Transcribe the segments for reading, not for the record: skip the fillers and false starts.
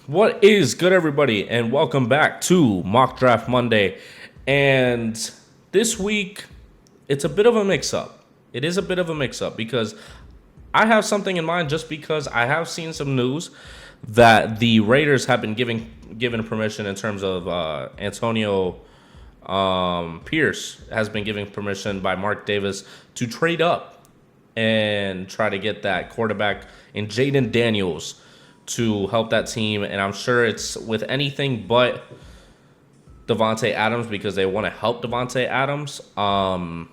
What is good, everybody, and welcome back to Mock Draft Monday. And this week, it's a bit of a mix-up. It is a bit of a mix-up because I have something in mind just because I have seen some news that the Raiders have been given permission in terms of Antonio Peirce has been given permission by Mark Davis to trade up and try to get that quarterback in Jaden Daniels to help that team. And I'm sure it's with anything but Devontae Adams because they want to help Devontae Adams. Now,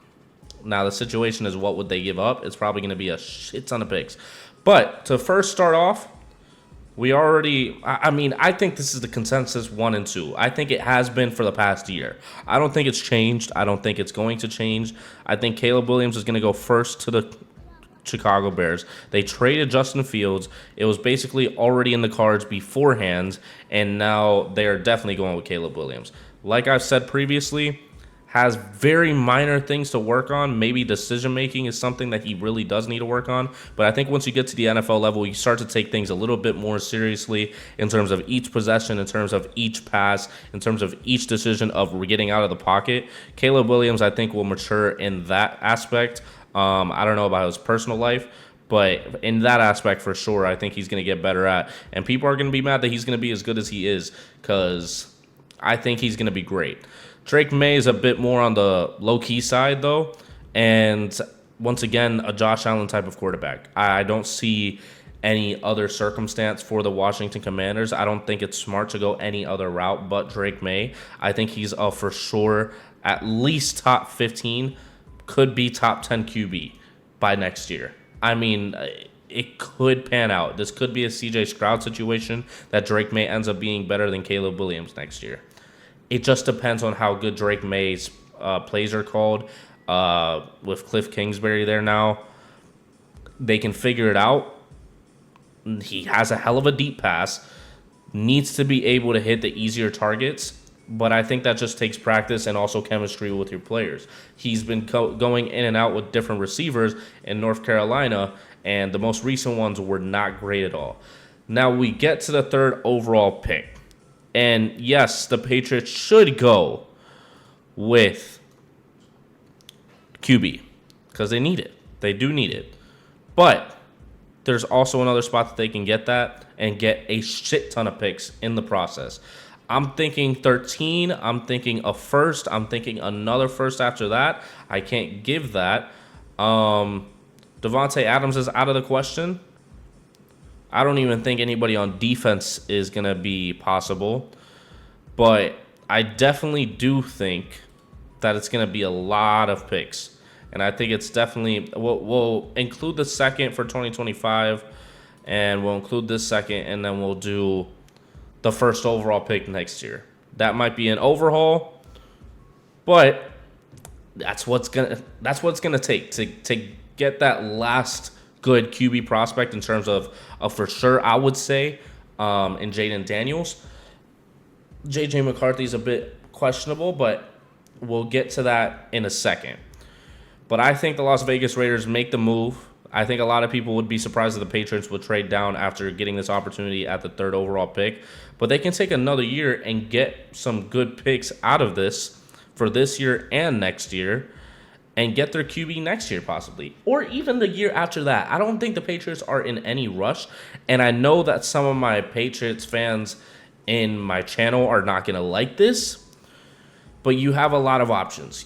the situation is what would they give up? It's probably going to be a shit ton of picks. But to first start off, I think this is the consensus 1 and 2. I think it has been for the past year. I don't think it's changed. I don't think it's going to change. I think Caleb Williams is going to go first to the Chicago Bears. They traded Justin Fields. It was basically already in the cards beforehand, and now they're definitely going with Caleb Williams. Like I've said previously, has very minor things to work on. Maybe decision-making is something that he really does need to work on. But I think once you get to the NFL level, you start to take things a little bit more seriously in terms of each possession, in terms of each pass, in terms of each decision of getting out of the pocket. Caleb Williams, I think, will mature in that aspect. I don't know about his personal life, but in that aspect, for sure, I think he's going to get better at. And people are going to be mad that he's going to be as good as he is because I think he's going to be great. Drake May is a bit more on the low-key side, though, and once again, a Josh Allen type of quarterback. I don't see any other circumstance for the Washington Commanders. I don't think it's smart to go any other route but Drake May. I think he's a for sure at least top 15, could be top 10 QB by next year. I mean, it could pan out. This could be a CJ Stroud situation that Drake May ends up being better than Caleb Williams next year. It just depends on how good Drake May's plays are called. With Cliff Kingsbury there now, they can figure it out. He has a hell of a deep pass, needs to be able to hit the easier targets, but I think that just takes practice and also chemistry with your players. He's been going in and out with different receivers in North Carolina, and the most recent ones were not great at all. Now we get to the third overall pick. And yes, the Patriots should go with QB because they need it. They do need it. But there's also another spot that they can get that and get a shit ton of picks in the process. I'm thinking 13. I'm thinking a first. I'm thinking another first after that. I can't give that. Devontae Adams is out of the question. I don't even think anybody on defense is going to be possible. But I definitely do think that it's going to be a lot of picks. And I think it's definitely, we'll include the second for 2025. And we'll include this second. And then we'll do the first overall pick next year. That might be an overhaul. But that's what's gonna take to get that last good QB prospect in terms of for sure, I would say, in Jaden Daniels. J.J. McCarthy's a bit questionable, but we'll get to that in a second. But I think the Las Vegas Raiders make the move. I think a lot of people would be surprised that the Patriots would trade down after getting this opportunity at the third overall pick. But they can take another year and get some good picks out of this for this year and next year, and get their QB next year possibly, or even the year after that. I don't think the Patriots are in any rush, and I know that some of my Patriots fans in my channel are not going to like this, but you have a lot of options.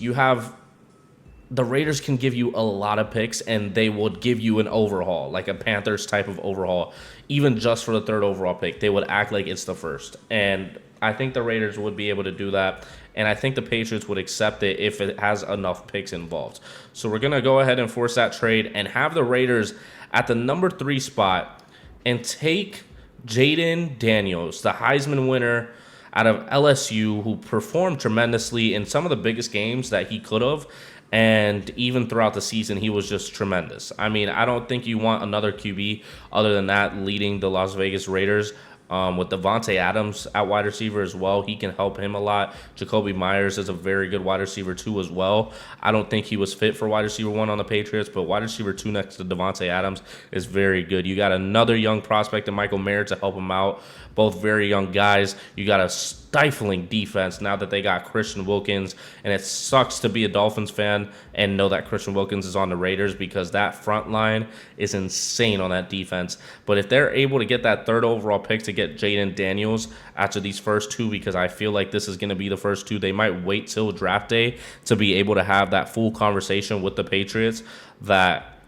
The Raiders can give you a lot of picks, and they would give you an overhaul, like a Panthers type of overhaul, even just for the third overall pick. They would act like it's the first, and I think the Raiders would be able to do that. And I think the Patriots would accept it if it has enough picks involved. So we're going to go ahead and force that trade and have the Raiders at the number 3 spot and take Jaden Daniels, the Heisman winner out of LSU, who performed tremendously in some of the biggest games that he could have. And even throughout the season, he was just tremendous. I mean, I don't think you want another QB other than that leading the Las Vegas Raiders With Devontae Adams at wide receiver as well, he can help him a lot. Jacoby Myers is a very good wide receiver too as well. I don't think he was fit for wide receiver 1 on the Patriots, but wide receiver 2 next to Devontae Adams is very good. You got another young prospect in Michael Mayer to help him out. Both very young guys. You got a stifling defense now that they got Christian Wilkins, and it sucks to be a Dolphins fan and know that Christian Wilkins is on the Raiders because that front line is insane on that defense. But if they're able to get that 3rd overall pick to get Jaden Daniels after these first 2, because I feel like this is going to be the first 2, they might wait till draft day to be able to have that full conversation with the Patriots that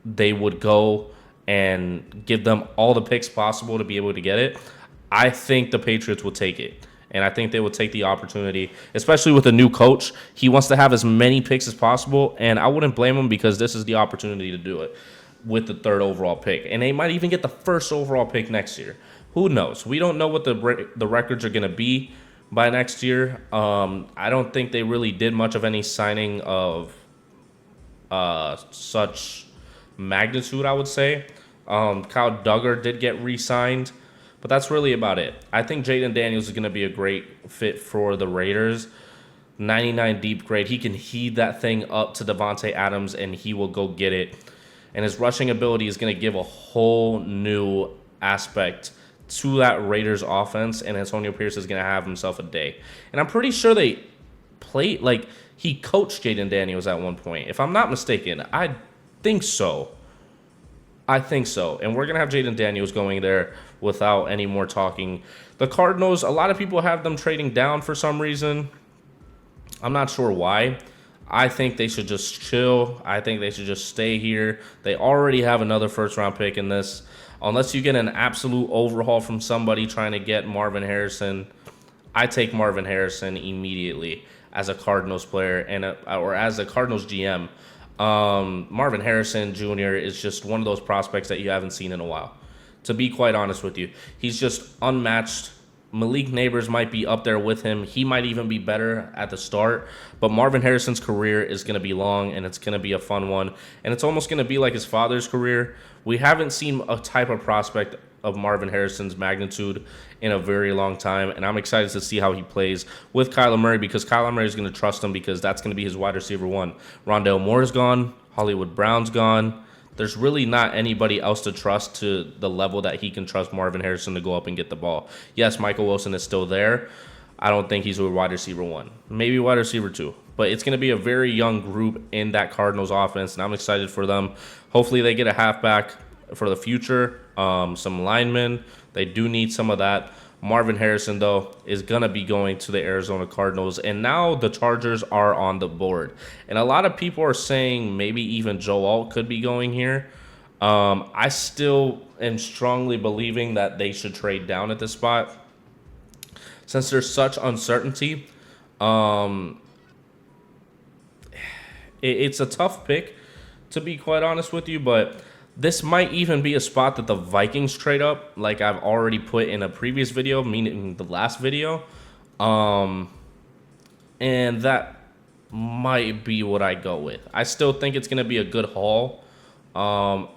they would go and give them all the picks possible to be able to get it. I think the Patriots will take it. And I think they will take the opportunity, especially with a new coach. He wants to have as many picks as possible, and I wouldn't blame him because this is the opportunity to do it with the 3rd overall pick. And they might even get the 1st overall pick next year. Who knows? We don't know what the records are going to be by next year. I don't think they really did much of any signing of such magnitude, I would say. Kyle Duggar did get re-signed. But that's really about it. I think Jaden Daniels is going to be a great fit for the Raiders. 99 deep grade. He can heat that thing up to Devontae Adams, and he will go get it. And his rushing ability is going to give a whole new aspect to that Raiders offense, and Antonio Peirce is going to have himself a day. And I'm pretty sure they played, like, he coached Jaden Daniels at one point. If I'm not mistaken, I think so. And we're going to have Jaden Daniels going there without any more talking. The Cardinals, a lot of people have them trading down for some reason. I'm not sure why. I think they should just chill. I think they should just stay here. They already have another 1st-round pick in this. Unless you get an absolute overhaul from somebody trying to get Marvin Harrison, I take Marvin Harrison immediately as a Cardinals player or as a Cardinals GM. Marvin Harrison Jr. is just one of those prospects that you haven't seen in a while. To be quite honest with you, he's just unmatched. Malik Neighbors might be up there with him. He might even be better at the start. But Marvin Harrison's career is going to be long, and it's going to be a fun one. And it's almost going to be like his father's career. We haven't seen a type of prospect of Marvin Harrison's magnitude in a very long time, and I'm excited to see how he plays with Kyler Murray because Kyler Murray is going to trust him because that's going to be his wide receiver 1. Rondale Moore's gone. Hollywood Brown's gone. There's really not anybody else to trust to the level that he can trust Marvin Harrison to go up and get the ball. Yes, Michael Wilson is still there. I don't think he's a wide receiver 1. Maybe wide receiver 2. But it's going to be a very young group in that Cardinals offense, and I'm excited for them. Hopefully they get a halfback for the future, some linemen. They do need some of that. Marvin Harrison, though, is going to be going to the Arizona Cardinals. And now the Chargers are on the board. And a lot of people are saying maybe even Joe Alt could be going here. I still am strongly believing that they should trade down at this spot. Since there's such uncertainty, it's a tough pick, to be quite honest with you. But this might even be a spot that the Vikings trade up, like I've already put in a previous video, meaning the last video. And that might be what I go with. I still think it's going to be a good haul. The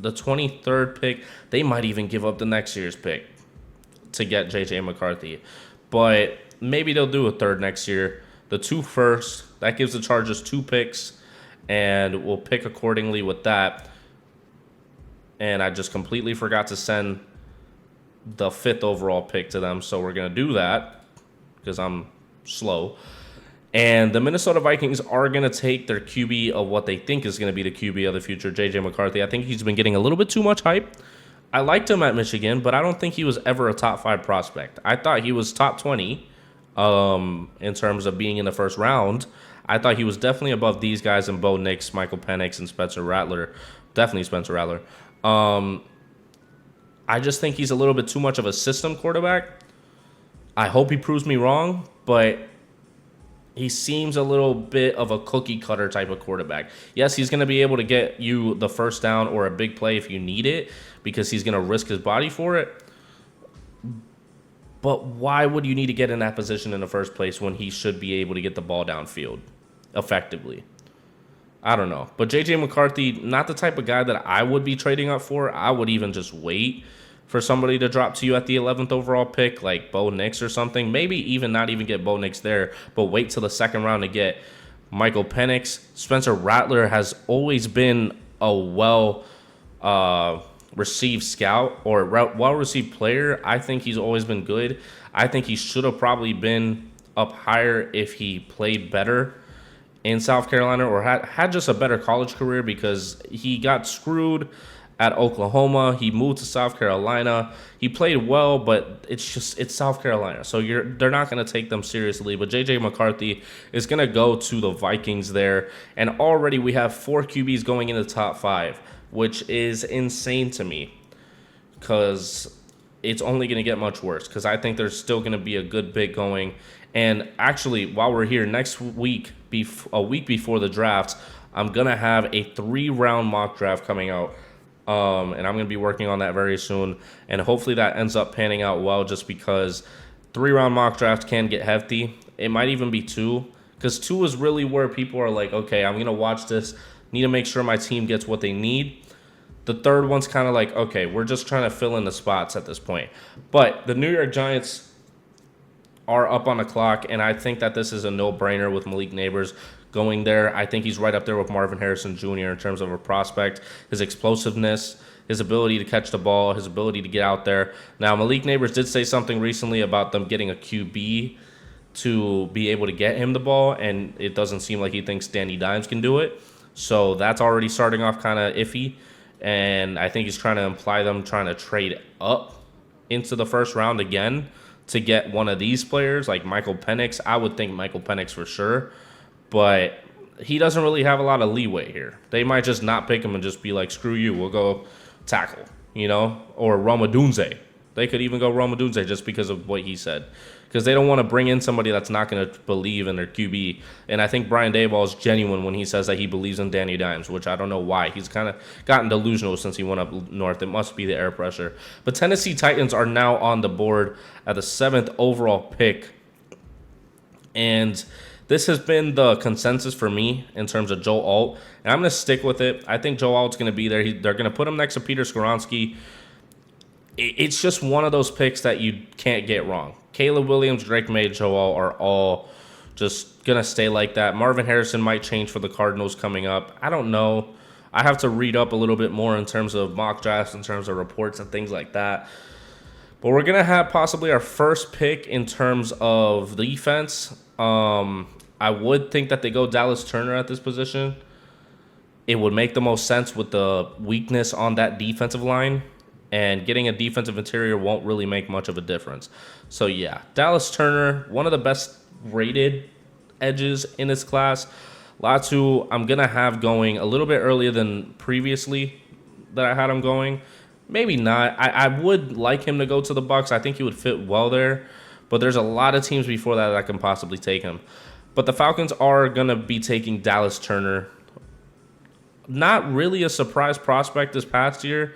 23rd pick, they might even give up the next year's pick to get J.J. McCarthy. But maybe they'll do a 3rd next year. The 2 first, that gives the Chargers 2 picks, and we'll pick accordingly with that. And I just completely forgot to send the 5th overall pick to them. So we're going to do that because I'm slow. And the Minnesota Vikings are going to take their QB of what they think is going to be the QB of the future, J.J. McCarthy. I think he's been getting a little bit too much hype. I liked him at Michigan, but I don't think he was ever a top 5 prospect. I thought he was top 20 in terms of being in the 1st round. I thought he was definitely above these guys and Bo Nix, Michael Penix, and Spencer Rattler. Definitely Spencer Rattler. I just think he's a little bit too much of a system quarterback. I hope he proves me wrong, but he seems a little bit of a cookie cutter type of quarterback. Yes, he's going to be able to get you the 1st down or a big play if you need it because he's going to risk his body for it. But why would you need to get in that position in the first place when he should be able to get the ball downfield effectively? I don't know. But J.J. McCarthy, not the type of guy that I would be trading up for. I would even just wait for somebody to drop to you at the 11th overall pick, like Bo Nix or something. Maybe even not even get Bo Nix there, but wait till the second round to get Michael Penix. Spencer Rattler has always been a received scout or well received player. I think he's always been good. I think he should have probably been up higher if he played better in South Carolina or had just a better college career, because he got screwed at Oklahoma. He moved to South Carolina. He played well, but it's South Carolina, so they're not going to take them seriously. But J.J. McCarthy is going to go to the Vikings there, and already we have 4 QBs going in the top 5, which is insane to me, because it's only going to get much worse, because I think there's still going to be a good bit going. And actually, while we're here, next week, a week before the drafts, I'm going to have a 3-round mock draft coming out. And I'm going to be working on that very soon. And hopefully that ends up panning out well, just because 3-round mock drafts can get hefty. It might even be 2, because 2 is really where people are like, okay, I'm going to watch this, need to make sure my team gets what they need. The third one's kind of like, okay, we're just trying to fill in the spots at this point. But the New York Giants are up on the clock, and I think that this is a no-brainer with Malik Neighbors going there. I think he's right up there with Marvin Harrison Jr. in terms of a prospect, his explosiveness, his ability to catch the ball, his ability to get out there. Now, Malik Neighbors did say something recently about them getting a QB to be able to get him the ball, and it doesn't seem like he thinks Danny Dimes can do it. So that's already starting off kind of iffy, and I think he's trying to imply them trying to trade up into the first round again to get one of these players, like Michael Penix. I would think Michael Penix for sure, but he doesn't really have a lot of leeway here. They might just not pick him and just be like, screw you, we'll go tackle, or Roma Dunze. They could even go Roma Dunze just because of what he said, because they don't want to bring in somebody that's not going to believe in their QB. And I think Brian Daboll is genuine when he says that he believes in Danny Dimes, which I don't know why. He's kind of gotten delusional since he went up north. It must be the air pressure. But Tennessee Titans are now on the board at the 7th overall pick. And this has been the consensus for me in terms of Joe Alt. And I'm going to stick with it. I think Joe Alt's going to be there. They're going to put him next to Peter Skoronski. It's just one of those picks that you can't get wrong. Caleb Williams, Drake May, Joe Alt are all just going to stay like that. Marvin Harrison might change for the Cardinals coming up. I don't know. I have to read up a little bit more in terms of mock drafts, in terms of reports and things like that. But we're going to have possibly our first pick in terms of defense. I would think that they go Dallas Turner at this position. It would make the most sense with the weakness on that defensive line. And getting a defensive interior won't really make much of a difference. So, yeah, Dallas Turner, one of the best rated edges in this class. Latu, I'm going to have going a little bit earlier than previously that I had him going. Maybe not. I would like him to go to the Bucs. I think he would fit well there. But there's a lot of teams before that can possibly take him. But the Falcons are going to be taking Dallas Turner. Not really a surprise prospect this past year,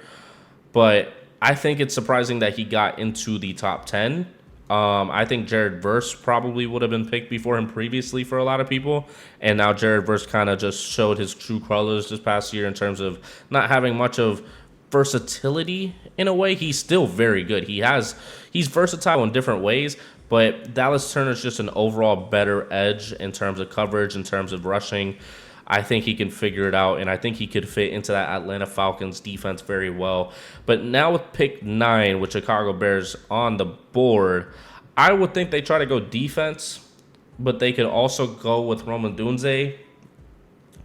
but I think it's surprising that he got into the top 10. I think Jared Verse probably would have been picked before him previously for a lot of people. And now Jared Verse kind of just showed his true colors this past year in terms of not having much of versatility in a way. He's still very good. He's versatile in different ways, but Dallas Turner's just an overall better edge in terms of coverage, in terms of rushing. I think he can figure it out, and I think he could fit into that Atlanta Falcons defense very well. But now with pick 9, with Chicago Bears on the board, I would think they try to go defense, but they could also go with Roman Dunze.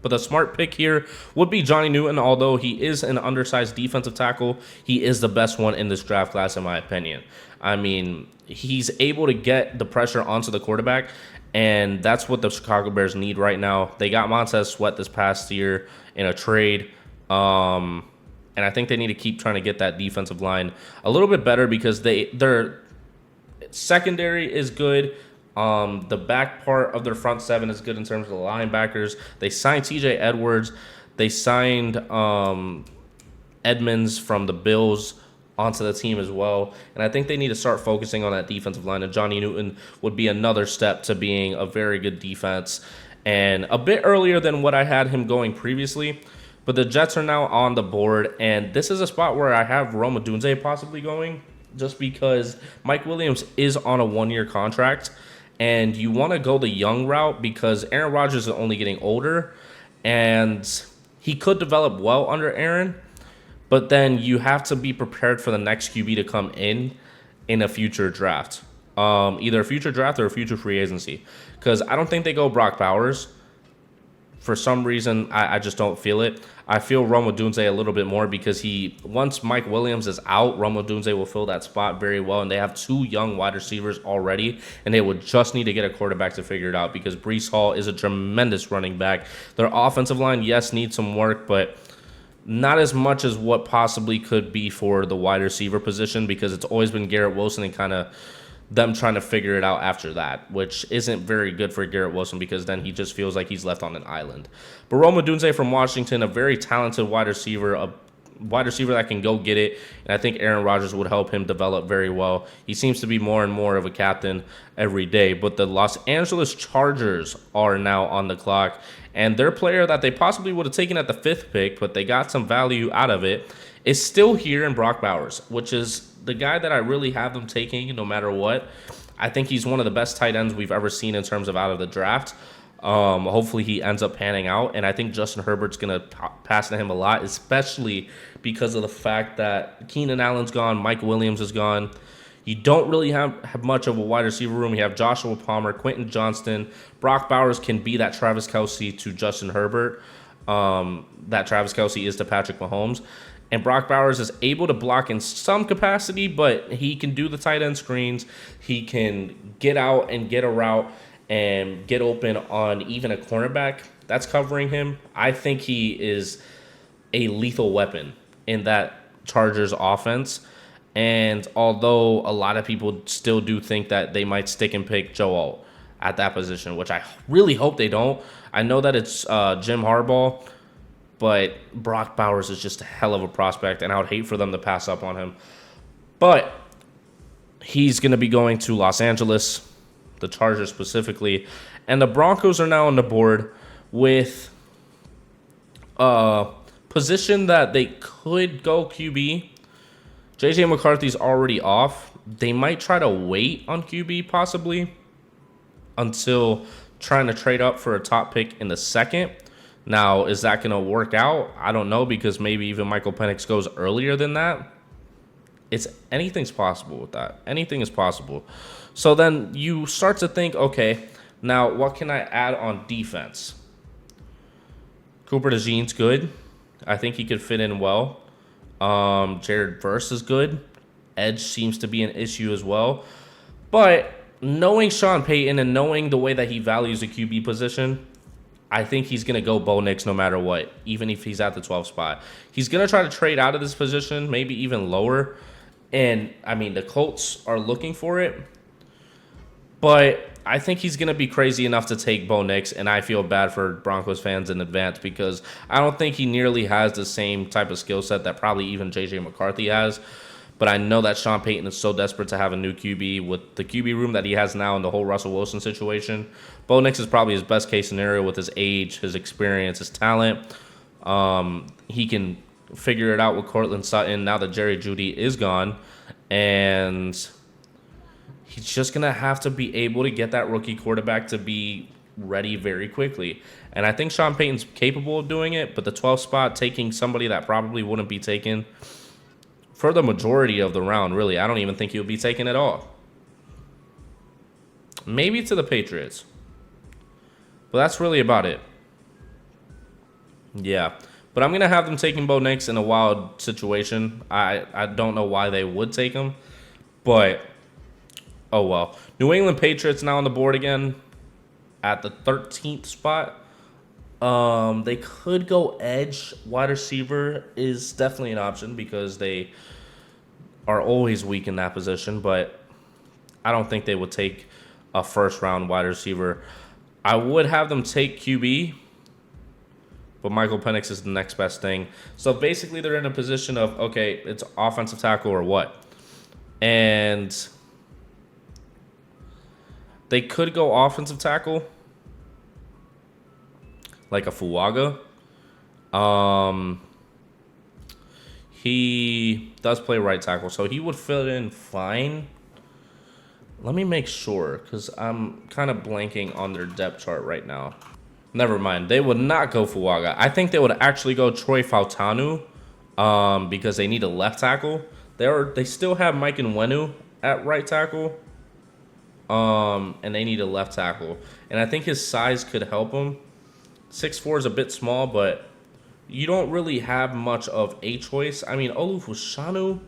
But the smart pick here would be Johnny Newton. Although he is an undersized defensive tackle, he is the best one in this draft class, in my opinion. I mean, he's able to get the pressure onto the quarterback, and that's what the Chicago Bears need right now. They got Montez Sweat this past year in a trade, and I think they need to keep trying to get that defensive line a little bit better, because their secondary is good. The back part of their front seven is good in terms of the linebackers. They signed TJ Edwards. They signed Edmonds from the Bills onto the team as well. And I think they need to start focusing on that defensive line. And Johnny Newton would be another step to being a very good defense. And a bit earlier than what I had him going previously. But the Jets are now on the board, and this is a spot where I have Rome Odunze possibly going, just because Mike Williams is on a 1-year contract, and you want to go the young route because Aaron Rodgers is only getting older, and he could develop well under Aaron, but then you have to be prepared for the next QB to come in a future draft. Either a future draft or a future free agency. Because I don't think they go Brock Bowers. For some reason, I just don't feel it. I feel Rome Odunze a little bit more because once Mike Williams is out, Rome Odunze will fill that spot very well. And they have 2 young wide receivers already, and they would just need to get a quarterback to figure it out because Breece Hall is a tremendous running back. Their offensive line, yes, needs some work, but not as much as what possibly could be for the wide receiver position because it's always been Garrett Wilson and kind of them trying to figure it out after that, which isn't very good for Garrett Wilson because then he just feels like he's left on an island. But Rome Odunze from Washington, a very talented wide receiver, a wide receiver that can go get it, and I think Aaron Rodgers would help him develop very well. He seems to be more and more of a captain every day, but the Los Angeles Chargers are now on the clock, and their player that they possibly would have taken at the 5th pick, but they got some value out of it, is still here in Brock Bowers, which is the guy that I really have them taking no matter what. I think he's one of the best tight ends we've ever seen in terms of out of the draft. Hopefully he ends up panning out, and I think Justin Herbert's going to pass to him a lot, especially because of the fact that Keenan Allen's gone, Mike Williams is gone. You don't really have much of a wide receiver room. You have Joshua Palmer, Quentin Johnston. Brock Bowers can be that Travis Kelce to Justin Herbert, that Travis Kelce is to Patrick Mahomes. And Brock Bowers is able to block in some capacity, but he can do the tight end screens. He can get out and get a route and get open on even a cornerback that's covering him. I think he is a lethal weapon in that Chargers offense. And although a lot of people still do think that they might stick and pick Joe Alt at that position, which I really hope they don't. I know that it's Jim Harbaugh, but Brock Bowers is just a hell of a prospect, and I would hate for them to pass up on him. But he's going to be going to Los Angeles, the Chargers specifically, and the Broncos are now on the board with a position that they could go QB. J.J. McCarthy's already off. They might try to wait on QB possibly until trying to trade up for a top pick in the 2nd. Now, is that going to work out? I don't know, because maybe even Michael Penix goes earlier than that. Anything's possible with that. Anything is possible. So then you start to think, okay, now what can I add on defense? Cooper DeJean's good. I think he could fit in well. Jared Verse is good. Edge seems to be an issue as well. But knowing Sean Payton and knowing the way that he values the QB position, I think he's going to go Bo Nix no matter what, even if he's at the 12th spot. He's going to try to trade out of this position, maybe even lower. And, I mean, the Colts are looking for it. But I think he's going to be crazy enough to take Bo Nix, and I feel bad for Broncos fans in advance because I don't think he nearly has the same type of skill set that probably even J.J. McCarthy has. But I know that Sean Payton is so desperate to have a new QB with the QB room that he has now in the whole Russell Wilson situation. Bo Nix is probably his best case scenario with his age, his experience, his talent. He can figure it out with Cortland Sutton now that Jerry Jeudy is gone. And he's just going to have to be able to get that rookie quarterback to be ready very quickly. And I think Sean Payton's capable of doing it, but the 12th spot, taking somebody that probably wouldn't be taken for the majority of the round, really. I don't even think he'll be taken at all. Maybe to the Patriots. But that's really about it. Yeah. But I'm going to have them taking Bo Nix in a wild situation. I don't know why they would take him. But, oh well. New England Patriots now on the board again at the 13th spot. They could go edge. Wide receiver is definitely an option because they are always weak in that position. But I don't think they would take a first-round wide receiver. I would have them take QB, but Michael Penix is the next best thing. So basically they're in a position of, okay, it's offensive tackle or what? And they could go offensive tackle, like a Fuaga. Um, he does play right tackle, so he would fit in fine. Let me make sure, because I'm kind of blanking on their depth chart right now. Never mind. They would not go Fuaga. I think they would actually go Troy Fautanu, because they need a left tackle. They still have Mike Nwenu at right tackle, and they need a left tackle. And I think his size could help him. 6'4" is a bit small, but you don't really have much of a choice. I mean, Olufushanu,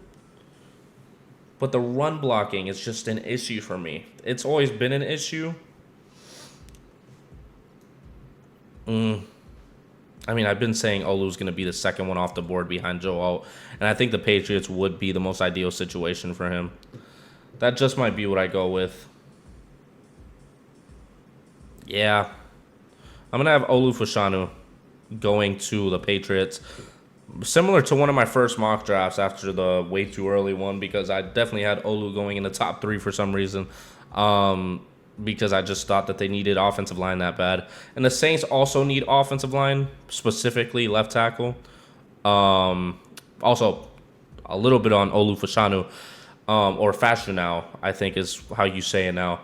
but the run blocking is just an issue for me. It's always been an issue. I mean, I've been saying Olu's going to be the second one off the board behind Joe Alt, and I think the Patriots would be the most ideal situation for him. That just might be what I go with. Yeah. I'm going to have Olufushanu going to the Patriots. Similar to one of my first mock drafts after the way too early one, because I definitely had Olu going in the top 3 for some reason. Because I just thought that they needed offensive line that bad. And the Saints also need offensive line, specifically left tackle. Also, a little bit on Olufushanu, or Fashionau, I think is how you say it now.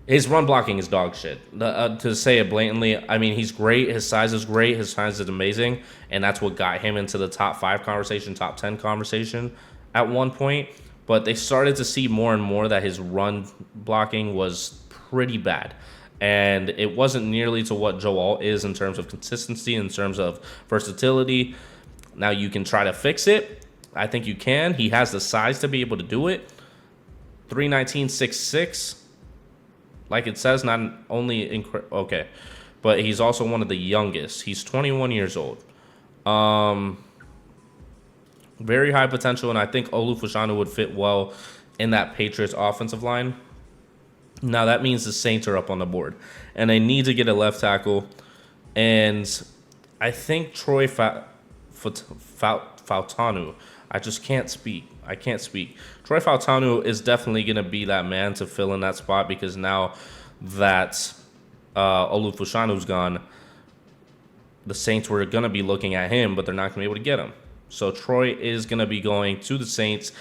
His run blocking is dog shit. To say it blatantly, I mean, he's great. His size is great. His size is amazing. And that's what got him into the top 5 conversation, top 10 conversation at one point. But they started to see more and more that his run blocking was pretty bad. And it wasn't nearly to what Joe Alt is in terms of consistency, in terms of versatility. Now you can try to fix it. I think you can. He has the size to be able to do it. 319, 6'6". Like it says, not only okay, but he's also one of the youngest. He's 21 years old. Very high potential, and I think Olufushanu would fit well in that Patriots offensive line. Now that means the Saints are up on the board, and they need to get a left tackle. And I think Troy Fautanu. I just can't speak. I can't speak. Troy Fautanu is definitely going to be that man to fill in that spot, because now that Olufushanu's gone, the Saints were going to be looking at him, but they're not going to be able to get him. So Troy is going to be going to the Saints,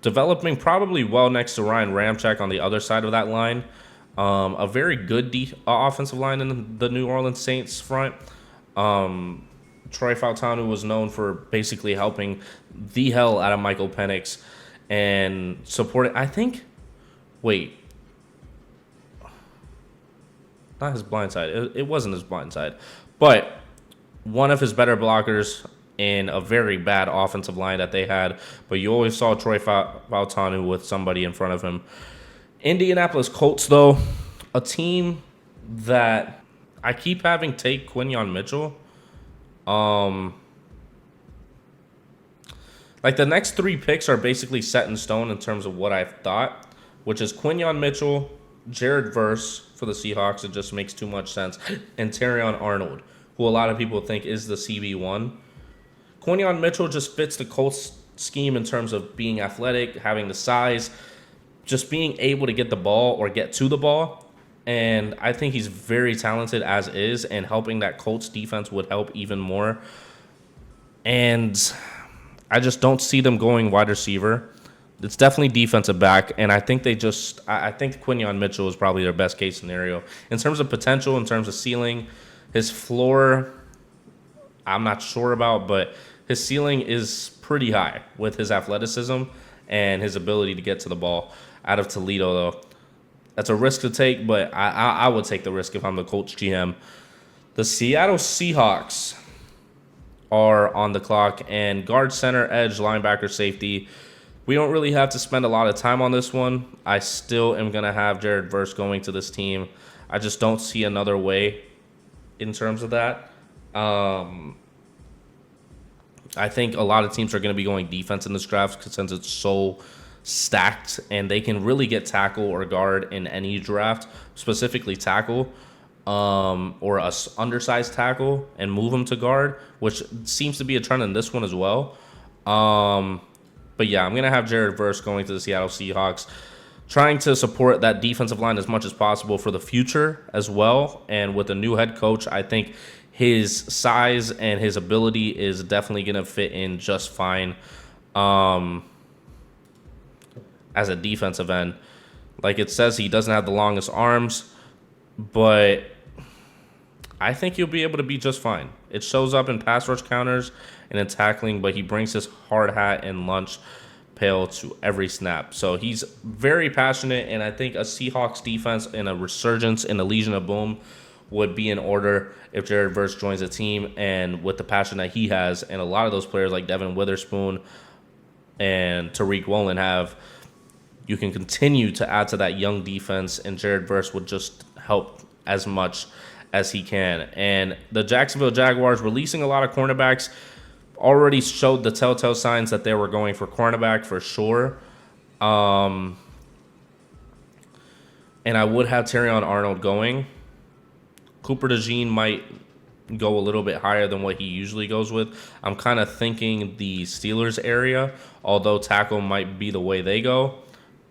developing probably well next to Ryan Ramczyk on the other side of that line. A very good offensive line in the New Orleans Saints front. Troy Fautanu was known for basically helping the hell out of Michael Penix and supporting, I think, not his blind side. It wasn't his blind side, but one of his better blockers in a very bad offensive line that they had. But you always saw Troy Fautanu with somebody in front of him. Indianapolis Colts, though, a team that I keep having take Quinyon Mitchell. Like the next 3 picks are basically set in stone in terms of what I've thought, which is Quinyon Mitchell, Jared Verse for the Seahawks. It just makes too much sense. And Terrion Arnold, who a lot of people think is the CB1. Quinyon Mitchell just fits the Colts scheme in terms of being athletic, having the size, just being able to get the ball or get to the ball. And I think he's very talented as is, and helping that Colts defense would help even more. And I just don't see them going wide receiver. It's definitely defensive back, and I think I think Quinyon Mitchell is probably their best case scenario. In terms of potential, in terms of ceiling, his floor, I'm not sure about, but his ceiling is pretty high with his athleticism and his ability to get to the ball. Out of Toledo, though, that's a risk to take, but I would take the risk if I'm the Colts GM. The Seattle Seahawks are on the clock, and guard, center, edge, linebacker, safety. We don't really have to spend a lot of time on this one. I still am going to have Jared Verse going to this team. I just don't see another way in terms of that. I think a lot of teams are going to be going defense in this draft since it's so stacked, and they can really get tackle or guard in any draft, specifically tackle, or a undersized tackle and move them to guard, which seems to be a trend in this one as well. But yeah, I'm going to have Jared Verse going to the Seattle Seahawks, trying to support that defensive line as much as possible for the future as well. And with a new head coach, I think his size and his ability is definitely going to fit in just fine as a defensive end. Like it says, he doesn't have the longest arms, but I think he'll be able to be just fine. It shows up in pass rush counters and in tackling, but he brings his hard hat and lunch pail to every snap. So he's very passionate, and I think a Seahawks defense and a resurgence in the Legion of Boom would be in order if Jared Verse joins the team, and with the passion that he has, and a lot of those players like Devin Witherspoon and Tariq Woolen have, you can continue to add to that young defense, and Jared Verse would just help as much as he can. And the Jacksonville Jaguars releasing a lot of cornerbacks already showed the telltale signs that they were going for cornerback for sure. And I would have Terrion Arnold going. Cooper DeJean might go a little bit higher than what he usually goes with. I'm kind of thinking the Steelers area, although tackle might be the way they go,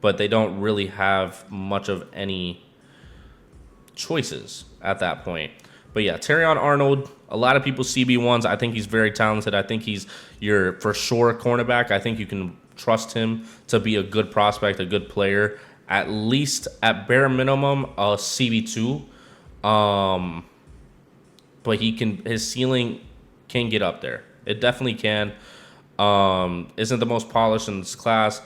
but they don't really have much of any choices at that point. But yeah, Terrion Arnold, a lot of people CB1s. I think he's very talented. I think he's your for sure cornerback. I think you can trust him to be a good prospect, a good player, at least at bare minimum a CB2. But his ceiling can get up there. It definitely can. Isn't the most polished in this class,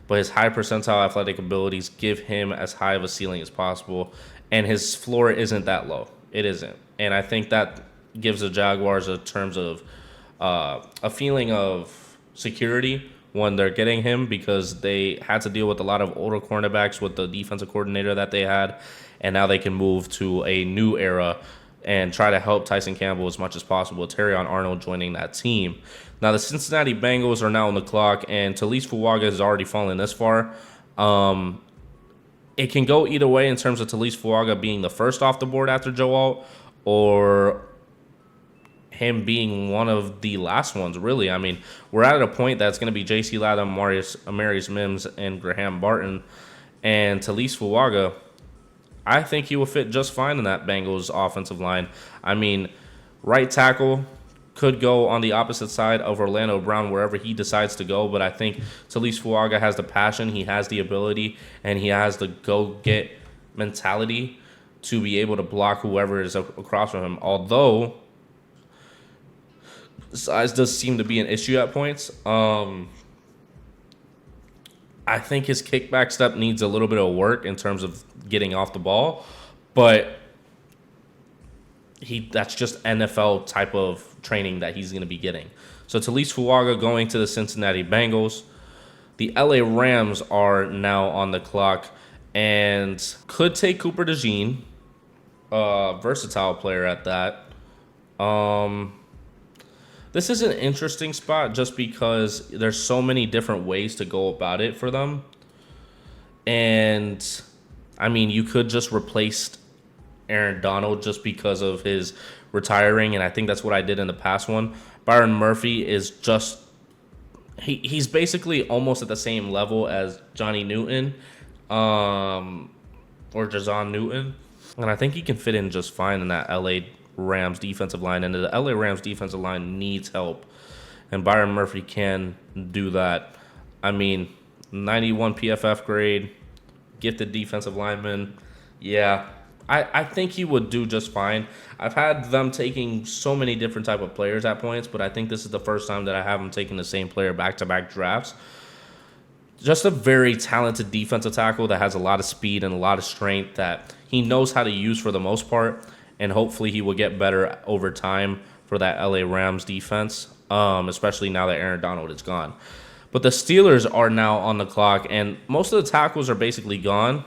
but his high percentile athletic abilities give him as high of a ceiling as possible. And his floor isn't that low. It isn't. And I think that gives the Jaguars a terms of a feeling of security when they're getting him, because they had to deal with a lot of older cornerbacks with the defensive coordinator that they had. And now they can move to a new era and try to help Tyson Campbell as much as possible. Terrion Arnold joining that team. Now the Cincinnati Bengals are now on the clock, and Talise Fuaga has already fallen this far. It can go either way in terms of Talise Fuaga being the first off the board after Joe Alt, or him being one of the last ones, really. I mean, we're at a point that's going to be J.C. Latham, Amarius Mims, and Graham Barton. And Talise Fuaga, I think he will fit just fine in that Bengals offensive line. I mean, right tackle could go on the opposite side of Orlando Brown wherever he decides to go, but I think Talise Fuaga has the passion, he has the ability, and he has the go-get mentality to be able to block whoever is across from him. Although size does seem to be an issue at points. I think his kickback step needs a little bit of work in terms of getting off the ball, but that's just NFL type of training that he's going to be getting. So Talise Fuaga going to the Cincinnati Bengals. The LA Rams are now on the clock and could take Cooper DeJean, versatile player at that. This is an interesting spot just because there's so many different ways to go about it for them. And, I mean, you could just replace Aaron Donald just because of his retiring, and I think that's what I did in the past one. Byron Murphy is just... He's basically almost at the same level as Johnny Newton or Jazon Newton. And I think he can fit in just fine in that LA Rams defensive line. And the LA Rams defensive line needs help. And Byron Murphy can do that. I mean, 91 PFF grade, gifted defensive lineman. Yeah, I think he would do just fine. I've had them taking so many different type of players at points, but I think this is the first time that I have them taking the same player back-to-back drafts. Just a very talented defensive tackle that has a lot of speed and a lot of strength that he knows how to use for the most part, and hopefully he will get better over time for that LA Rams defense, especially now that Aaron Donald is gone. But the Steelers are now on the clock, and most of the tackles are basically gone.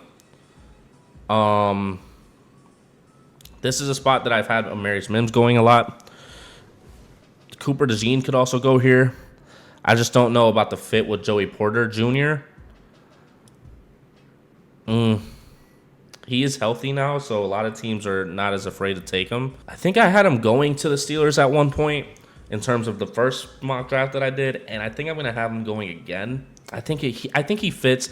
This is a spot that I've had Amarius Mims going a lot. Cooper DeJean could also go here. I just don't know about the fit with Joey Porter Jr. He is healthy now, so a lot of teams are not as afraid to take him. I think I had him going to the Steelers at one point in terms of the first mock draft that I did, and I think I'm going to have him going again. I think he fits.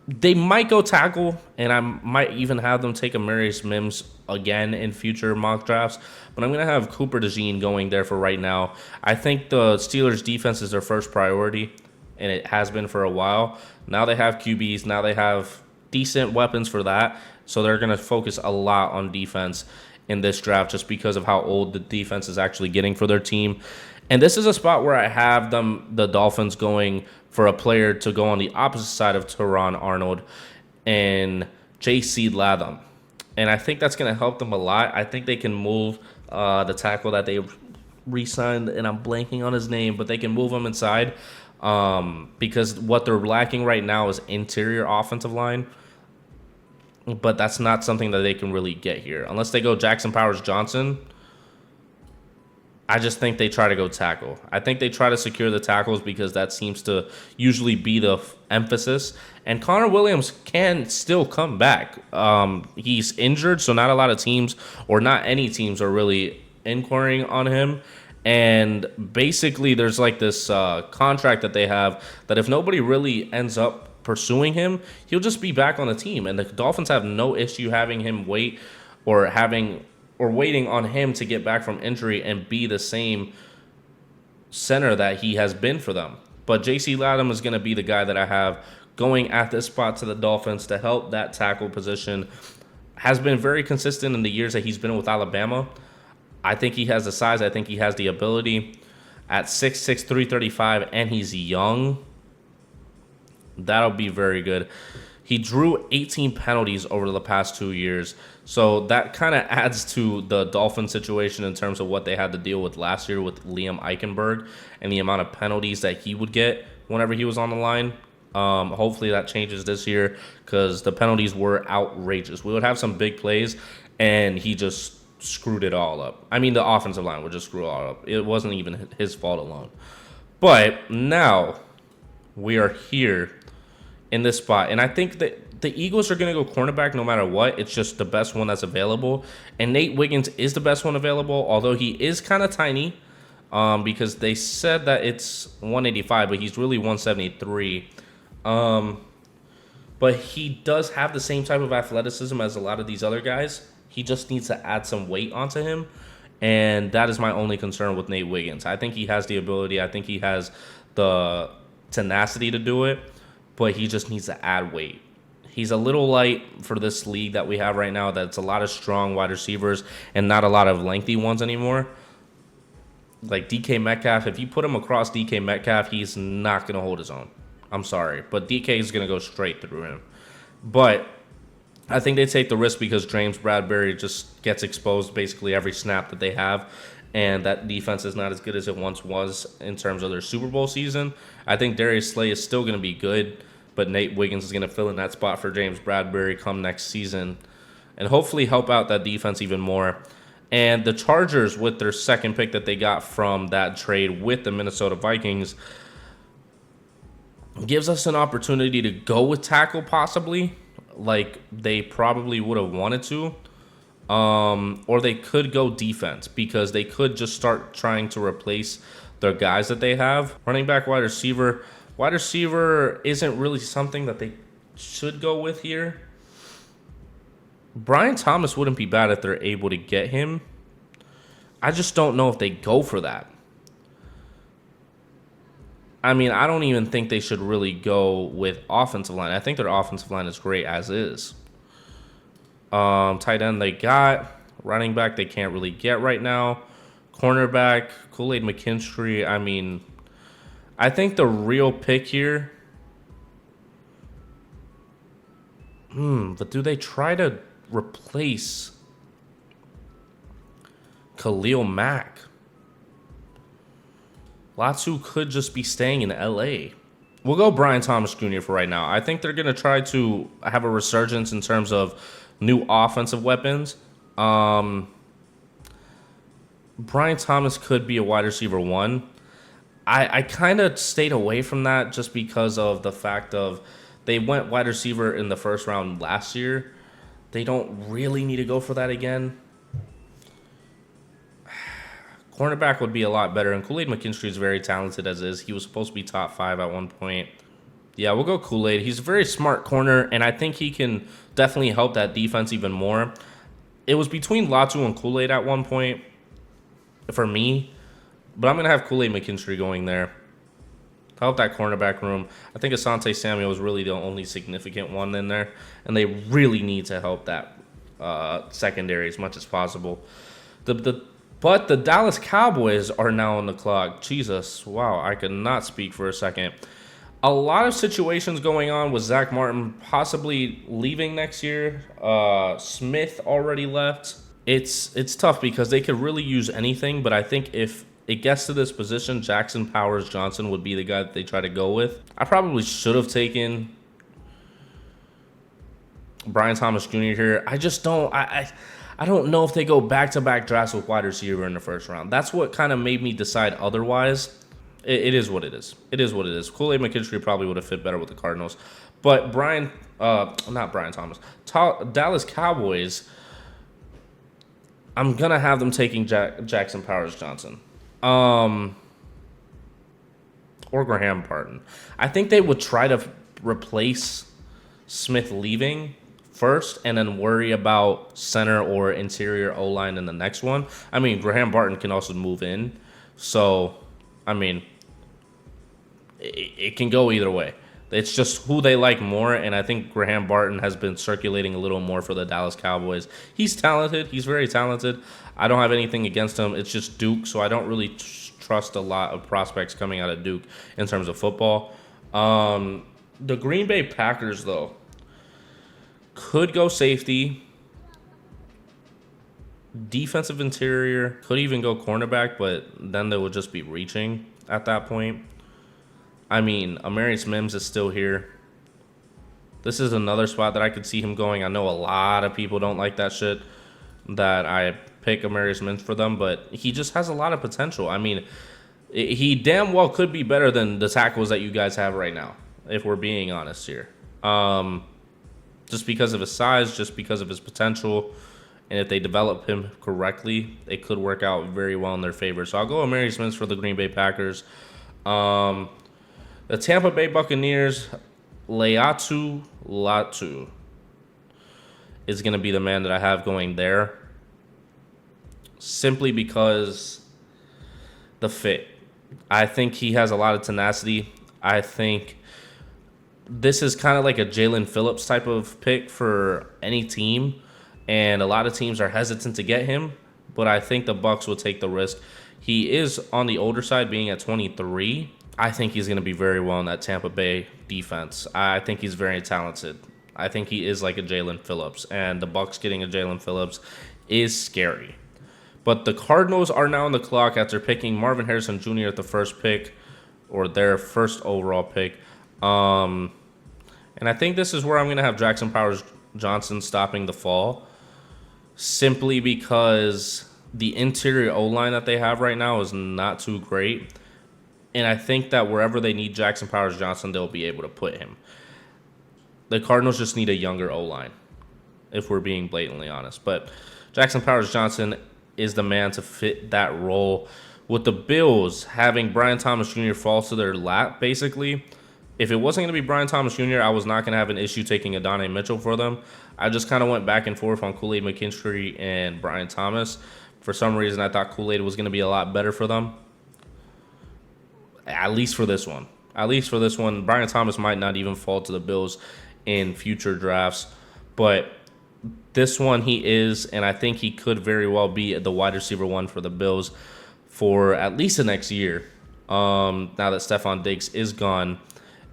They might go tackle, and I might even have them take Amarius Mims again in future mock drafts. But I'm going to have Cooper DeJean going there for right now. I think the Steelers' defense is their first priority, and it has been for a while. Now they have QBs. Now they have decent weapons for that. So they're going to focus a lot on defense in this draft just because of how old the defense is actually getting for their team. And this is a spot where I have the Dolphins going for a player to go on the opposite side of Teron Arnold and J.C. Latham. And I think that's going to help them a lot. I think they can move the tackle that they re-signed, and I'm blanking on his name, but they can move him inside because what they're lacking right now is interior offensive line. But that's not something that they can really get here. Unless they go Jackson Powers Johnson, I just think they try to go tackle. I think they try to secure the tackles because that seems to usually be the emphasis. And Connor Williams can still come back. He's injured, so not a lot of teams, or not any teams, are really inquiring on him. And basically, there's like this contract that they have that if nobody really ends up pursuing him, he'll just be back on the team. And the Dolphins have no issue having him wait or waiting on him to get back from injury and be the same center that he has been for them. But J.C. Latham is going to be the guy that I have going at this spot to the Dolphins to help that tackle position. Has been very consistent in the years that he's been with Alabama. I think he has the size. I think he has the ability. At 6'6", 335, and he's young, that'll be very good. He drew 18 penalties over the past 2 years. So that kind of adds to the Dolphin situation in terms of what they had to deal with last year with Liam Eichenberg and the amount of penalties that he would get whenever he was on the line. Hopefully that changes this year because the penalties were outrageous. We would have some big plays, and he just screwed it all up. I mean, the offensive line would just screw it all up. It wasn't even his fault alone. But now we are here in this spot, and I think that the Eagles are going to go cornerback no matter what. It's just the best one that's available, and Nate Wiggins is the best one available, although he is kind of tiny because they said that it's 185, but he's really 173. But he does have the same type of athleticism as a lot of these other guys. He just needs to add some weight onto him, and that is my only concern with Nate Wiggins. I think he has the ability. I think he has the tenacity to do it, but he just needs to add weight. He's a little light for this league that we have right now. That's a lot of strong wide receivers and not a lot of lengthy ones anymore. Like DK Metcalf, if you put him across DK Metcalf, he's not going to hold his own. I'm sorry, but DK is going to go straight through him. But I think they take the risk because James Bradbury just gets exposed basically every snap that they have, and that defense is not as good as it once was in terms of their Super Bowl season. I think Darius Slay is still going to be good, but Nate Wiggins is going to fill in that spot for James Bradbury come next season and hopefully help out that defense even more. And the Chargers, with their second pick that they got from that trade with the Minnesota Vikings, gives us an opportunity to go with tackle possibly, like they probably would have wanted to. Or they could go defense because they could just start trying to replace their guys that they have. Running back, wide receiver. Wide receiver isn't really something that they should go with here. Brian Thomas wouldn't be bad if they're able to get him. I just don't know if they go for that. I mean, I don't even think they should really go with offensive line. I think their offensive line is great as is. Tight end they got. Running back they can't really get right now. Cornerback, Kool-Aid McKinstry. I mean, I think the real pick here. But do they try to replace Khalil Mack? Latu could just be staying in LA. We'll go Brian Thomas Jr. for right now. I think they're going to try to have a resurgence in terms of new offensive weapons. Brian Thomas could be a wide receiver one. I kind of stayed away from that just because of the fact of they went wide receiver in the first round last year. They don't really need to go for that again. Cornerback would be a lot better, and Kool-Aid McKinstry is very talented as is. He was supposed to be top 5 at one point. Yeah, we'll go Kool-Aid. He's a very smart corner, and I think he can definitely help that defense even more. It was between Latu and Kool-Aid at one point for me, but I'm going to have Kool-Aid McKinstry going there to help that cornerback room. I think Asante Samuel is really the only significant one in there, and they really need to help that secondary as much as possible. But the Dallas Cowboys are now on the clock. Jesus, wow, I could not speak for a second. A lot of situations going on with Zach Martin possibly leaving next year. Smith already left. It's tough because they could really use anything, but I think if it gets to this position, Jackson Powers Johnson would be the guy that they try to go with. I probably should have taken Brian Thomas Jr. here. I just don't. I don't know if they go back-to-back drafts with wide receiver in the first round. That's what kind of made me decide otherwise. It is what it is. It is what it is. Kool-Aid McKinstry probably would have fit better with the Cardinals. But not Brian Thomas. Dallas Cowboys, I'm going to have them taking Jackson Powers Johnson. Or Graham Barton. I think they would try to replace Smith leaving first and then worry about center or interior O-line in the next one. I mean, Graham Barton can also move in. So, I mean, it can go either way. It's just who they like more, and I think Graham Barton has been circulating a little more for the Dallas Cowboys. He's talented. He's very talented. I don't have anything against him. It's just Duke, so I don't really trust a lot of prospects coming out of Duke in terms of football. The Green Bay Packers, though, could go safety, defensive interior, could even go cornerback, but then they would just be reaching at that point. I mean, Amarius Mims is still here. This is another spot that I could see him going. I know a lot of people don't like that shit, that I pick Amarius Mims for them, but he just has a lot of potential. I mean, he damn well could be better than the tackles that you guys have right now, if we're being honest here. Just because of his size, just because of his potential, and if they develop him correctly, it could work out very well in their favor. So I'll go Amarius Mims for the Green Bay Packers. The Tampa Bay Buccaneers, Laiatu Latu is going to be the man that I have going there. Simply because the fit. I think he has a lot of tenacity. I think this is kind of like a Jalen Phillips type of pick for any team. And a lot of teams are hesitant to get him. But I think the Bucs will take the risk. He is on the older side, being at 23. I think he's going to be very well in that Tampa Bay defense. I think he's very talented. I think he is like a Jalen Phillips, and the Bucs getting a Jalen Phillips is scary. But the Cardinals are now on the clock after picking Marvin Harrison Jr. at the first pick, or their first overall pick. And I think this is where I'm going to have Jackson Powers Johnson stopping the fall, simply because the interior O-line that they have right now is not too great. And I think that wherever they need Jackson Powers Johnson, they'll be able to put him. The Cardinals just need a younger O-line, if we're being blatantly honest. But Jackson Powers Johnson is the man to fit that role. With the Bills having Brian Thomas Jr. fall to their lap, basically, if it wasn't going to be Brian Thomas Jr., I was not going to have an issue taking Adonai Mitchell for them. I just kind of went back and forth on Kool-Aid McKinstry and Brian Thomas. For some reason, I thought Kool-Aid was going to be a lot better for them. At least for this one. Brian Thomas might not even fall to the Bills in future drafts. But this one he is, and I think he could very well be the wide receiver one for the Bills for at least the next year. Now that Stephon Diggs is gone.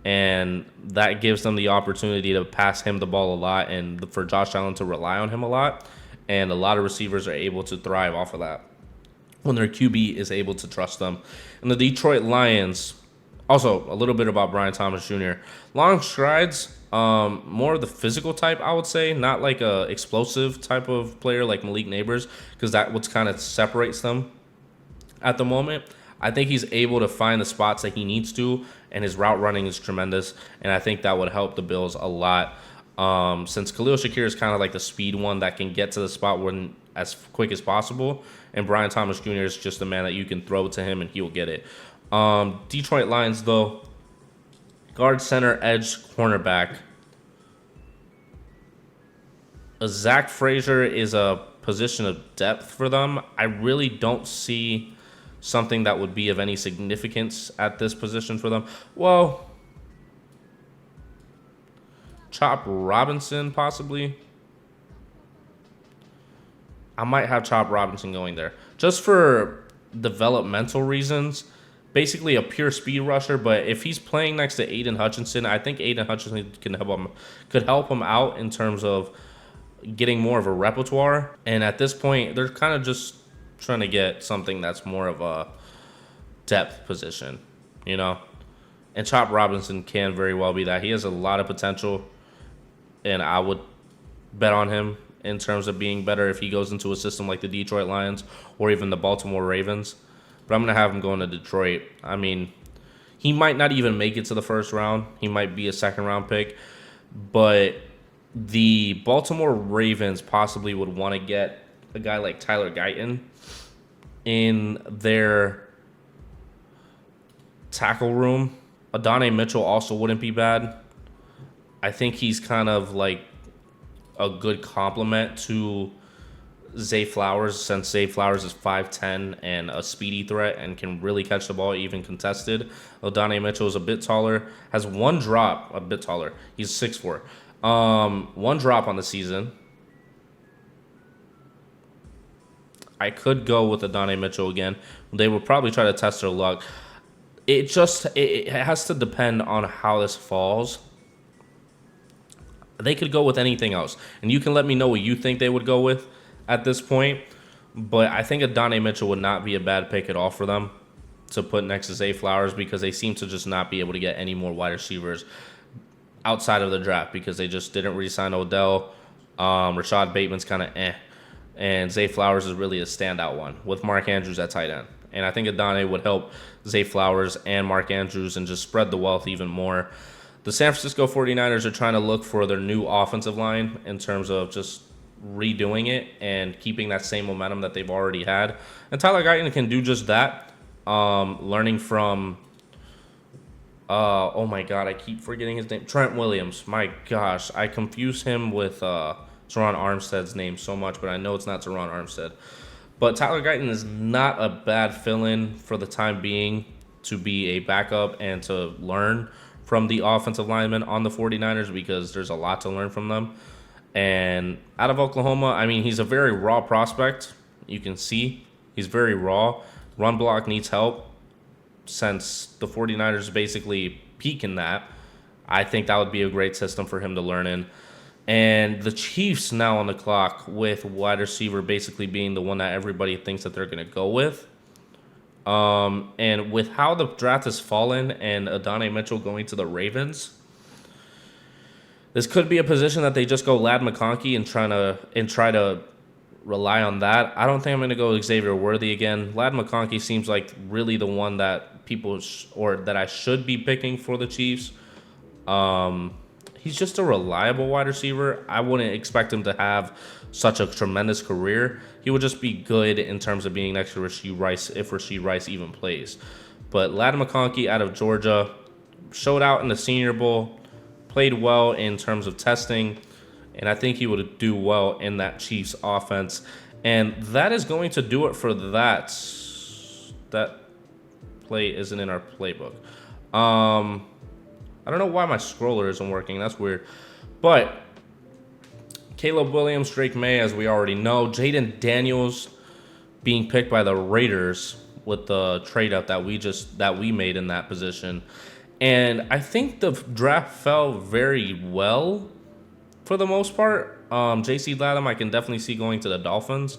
And that gives them the opportunity to pass him the ball a lot and for Josh Allen to rely on him a lot. And a lot of receivers are able to thrive off of that when their QB is able to trust them. And the Detroit Lions, also a little bit about Brian Thomas Jr. Long strides, more of the physical type, I would say, not like a explosive type of player like Malik Neighbors, because that's what kind of separates them at the moment. I think he's able to find the spots that he needs to, and his route running is tremendous, and I think that would help the Bills a lot. Since Khalil Shakir is kind of like the speed one that can get to the spot when as quick as possible, and Brian Thomas Jr. is just a man that you can throw to him and he will get it. Detroit Lions, though, Guard, center, edge, cornerback. Zach Frazier is a position of depth for them. I really don't see something that would be of any significance at this position for them. Well, Chop Robinson, possibly. I might have Chop Robinson going there. Just for developmental reasons. Basically a pure speed rusher, but if he's playing next to Aiden Hutchinson, I think Aiden Hutchinson could help him out in terms of getting more of a repertoire. And at this point, they're kind of just trying to get something that's more of a depth position, you know? And Chop Robinson can very well be that. He has a lot of potential, and I would bet on him in terms of being better if he goes into a system like the Detroit Lions or even the Baltimore Ravens. But I'm going to have him going to Detroit. I mean, he might not even make it to the first round. He might be a second-round pick. But the Baltimore Ravens possibly would want to get a guy like Tyler Guyton in their tackle room. Adonai Mitchell also wouldn't be bad. I think he's kind of like a good complement to Zay Flowers, since Zay Flowers is 5'10" and a speedy threat and can really catch the ball even contested. Adonai Mitchell is a bit taller, has one drop, a bit taller. He's 6'4". One drop on the season. I could go with Adonai Mitchell again. They will probably try to test their luck. It has to depend on how this falls. They could go with anything else. And you can let me know what you think they would go with at this point. But I think Adonai Mitchell would not be a bad pick at all for them to put next to Zay Flowers, because they seem to just not be able to get any more wide receivers outside of the draft because they just didn't re-sign Odell. Rashad Bateman's kind of and Zay Flowers is really a standout one with Mark Andrews at tight end. And I think Adonai would help Zay Flowers and Mark Andrews and just spread the wealth even more. The San Francisco 49ers are trying to look for their new offensive line in terms of just redoing it and keeping that same momentum that they've already had. And Tyler Guyton can do just that. Learning from, oh my God, I keep forgetting his name. Trent Williams. My gosh, I confuse him with Teron Armstead's name so much, but I know it's not Teron Armstead. But Tyler Guyton is not a bad fill-in for the time being to be a backup and to learn from the offensive linemen on the 49ers, because there's a lot to learn from them. And out of Oklahoma, I mean, he's a very raw prospect. You can see he's very raw. Run block needs help. Since the 49ers basically peak in that, I think that would be a great system for him to learn in. And the Chiefs now on the clock, with wide receiver basically being the one that everybody thinks that they're going to go with. And with how the draft has fallen and Adonai Mitchell going to the Ravens, this could be a position that they just go Ladd McConkey and try to rely on that. I don't think I'm going to go Xavier Worthy again. Ladd McConkey seems like really the one that that I should be picking for the Chiefs. He's just a reliable wide receiver. I wouldn't expect him to have such a tremendous career. He would just be good in terms of being next to Rashee Rice if Rashee Rice even plays. But Ladd McConkey out of Georgia showed out in the Senior Bowl, played well in terms of testing, and I think he would do well in that Chiefs offense. And that is going to do it for that. That play isn't in our playbook. I don't know why my scroller isn't working. That's weird. But Caleb Williams, Drake May, as we already know. Jaden Daniels being picked by the Raiders with the trade up that we made in that position. And I think the draft fell very well for the most part. J.C. Latham I can definitely see going to the Dolphins.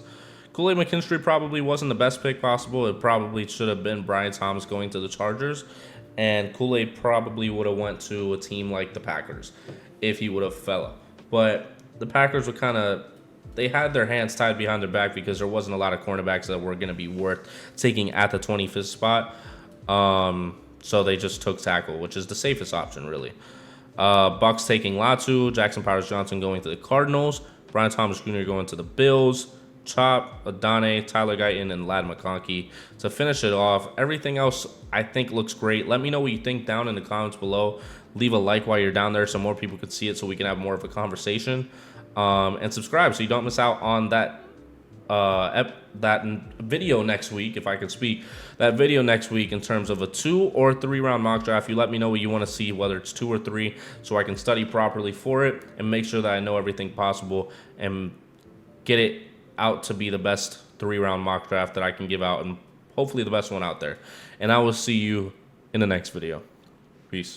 Kool-Aid McKinstry probably wasn't the best pick possible. It probably should have been Brian Thomas going to the Chargers. And Kool-Aid probably would have went to a team like the Packers if he would have fell. But the Packers were they had their hands tied behind their back because there wasn't a lot of cornerbacks that were going to be worth taking at the 25th spot. So they just took tackle, which is the safest option, really. Bucks taking Latu, Jackson Powers-Johnson going to the Cardinals, Brian Thomas Jr. going to the Bills, Chop, Adane, Tyler Guyton, and Lad McConkey to finish it off. Everything else I think looks great. Let me know what you think down in the comments below. Leave a like while you're down there so more people can see it so we can have more of a conversation. And subscribe so you don't miss out on that video next week, if I could speak. That video next week in terms of a 2 or 3 round mock draft. You let me know what you want to see, whether it's 2 or 3, so I can study properly for it and make sure that I know everything possible and get it out to be the best 3 round mock draft that I can give out, and hopefully the best one out there. And I will see you in the next video. Peace.